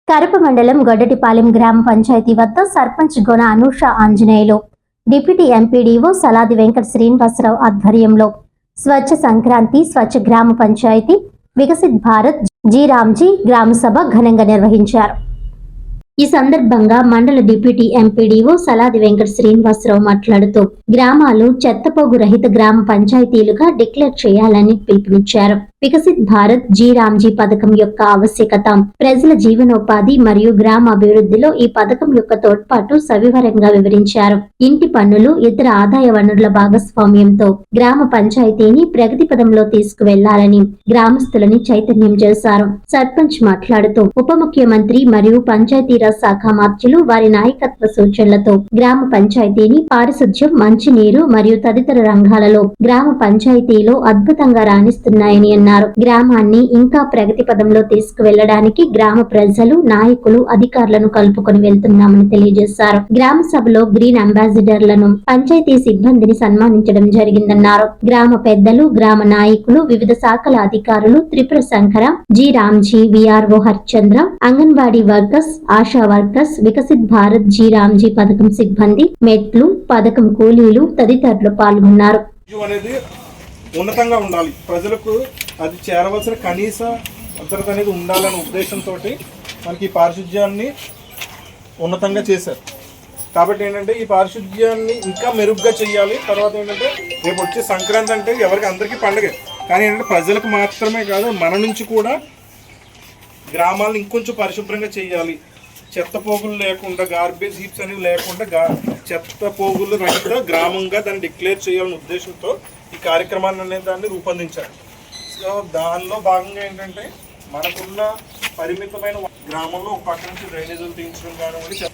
కరప మండలం గొడ్డటిపాలెం గ్రామ పంచాయతీ వద్ద సర్పంచ్ గొన అనూష ఆంజనేయులు, డిప్యూటీ ఎంపీడీఓ సలాది వెంకట శ్రీనివాసరావు ఆధ్వర్యంలో స్వచ్ఛ సంక్రాంతి, స్వచ్ఛ గ్రామ పంచాయతీ, వికసిత్ భారత్ జీ రామ్జీ గ్రామ సభ ఘనంగా నిర్వహించారు. ఈ సందర్భంగా మండల డిప్యూటీ ఎంపీడీఓ సలాది వెంకట శ్రీనివాసరావు మాట్లాడుతూ గ్రామాలు చెత్తపోగు రహిత గ్రామ పంచాయతీలుగా డిక్లేర్ చేయాలని పిలుపునిచ్చారు. వికసిత్ భారత్ జీ రామ్జీ పథకం యొక్క ఆవశ్యకత, ప్రజల జీవనోపాధి మరియు గ్రామ అభివృద్ధిలో ఈ పథకం యొక్క తోడ్పాటు సవివరంగా వివరించారు. ఇంటి పన్నులు, ఇతర ఆదాయ వనరుల భాగస్వామ్యంతో గ్రామ పంచాయతీని ప్రగతి పదంలో తీసుకువెళ్లాలని గ్రామస్తులని చైతన్యం చేశారు. సర్పంచ్ మాట్లాడుతూ ఉప ముఖ్యమంత్రి మరియు పంచాయతీరాజ్ శాఖ మంత్రులు వారి నాయకత్వ సూచనలతో గ్రామ పంచాయతీని పారిశుధ్యం, మంచినీరు మరియు తదితర రంగాలలో గ్రామ పంచాయతీలో అద్భుతంగా రాణిస్తున్నాయని అన్నారు. గ్రామాన్ని ఇంకా ప్రగతి పదంలో తీసుకువెళ్లడానికి గ్రామ ప్రజలు, నాయకులు, అధికారులను కలుపుకొని వెళ్తున్నామని తెలియజేశారు. గ్రామ సభలో గ్రీన్ అంబాసిడర్లను, పంచాయతీ సిబ్బందిని సన్మానించడం జరిగిందన్నారు. గ్రామ పెద్దలు, గ్రామ నాయకులు, వివిధ శాఖల అధికారులు, Tripura Shankara, G Ramji, VRO Harichandra, anganwadi workers, Asha workers, Viksit Bharat G Ramji పథకం సిబ్బంది, మెట్లు, పథకం కూలీలు తదితరులు పాల్గొన్నారు. ఉన్నతంగా ఉండాలి, ప్రజలకు అది చేరవలసిన కనీస భద్రత అనేది ఉండాలనే ఉద్దేశంతో మనకి ఈ పారిశుధ్యాన్ని ఉన్నతంగా చేశారు. కాబట్టి ఏంటంటే ఈ పారిశుధ్యాన్ని ఇంకా మెరుగ్గా చేయాలి. తర్వాత ఏంటంటే రేపు వచ్చే సంక్రాంతి అంటే అందరికీ పండుగ, కానీ ఏంటంటే ప్రజలకు మాత్రమే కాదు, మన నుంచి కూడా గ్రామాలను ఇంకొంచెం పరిశుభ్రంగా చేయాలి. చెత్త పోగులు లేకుండా, గార్బేజ్ హీప్స్ అనేవి లేకుండా చెత్త పోగులు రహిత గ్రామంగా దాన్ని డిక్లేర్ చేయాలనే ఉద్దేశంతో ఈ కార్యక్రమాన్ని అనేది దాన్ని రూపొందించారు. సో దానిలో భాగంగా ఏంటంటే మనకున్న పరిమితమైన గ్రామంలో ఒక పక్క నుంచి డ్రైనేజీలు తీయించడం కానివ్వండి,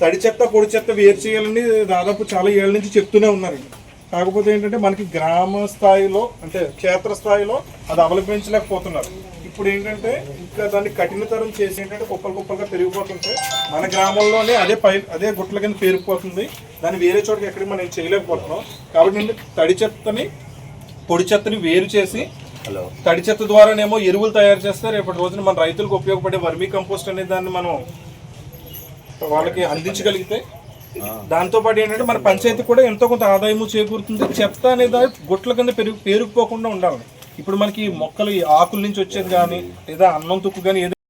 తడి చెత్త పొడి చెత్త వేరు చేయాలని దాదాపు చాలా ఏళ్ళ నుంచి చెప్తూనే ఉన్నారండి. కాకపోతే ఏంటంటే మనకి గ్రామ స్థాయిలో అంటే క్షేత్ర స్థాయిలో అది అవలంబించలేకపోతున్నారు. ఇప్పుడు ఏంటంటే ఇంకా దాన్ని కఠినతరం చేసి ఏంటంటే కుప్పలుగా పెరిగిపోతుంటే మన గ్రామంలోనే అదే గుట్ల కింద పేరుకుపోతుంది. దాన్ని వేరే చోటకి ఎక్కడికి మనం చేయలేకపోతున్నాం. కాబట్టి నేను తడి చెత్తని పొడి చెత్తని వేరు చేసి తడి చెత్త ద్వారానేమో ఎరువులు తయారు చేస్తే రేపటి రోజున మన రైతులకు ఉపయోగపడే వర్మీ కంపోస్ట్ అనే దాన్ని మనం వాళ్ళకి అందించగలిగితే దాంతోపాటు ఏంటంటే మన పంచాయతీ కూడా ఎంతో కొంత ఆదాయము చేకూరుతుంది. చెత్త అనేది గుట్ల కింద పేరుకుపోకుండా ఉండాలి. ఇప్పుడు మనకి మొక్కలు ఆకుల నుంచి వచ్చేది కానీ లేదా అన్నం తుక్కు కానీ ఏదైనా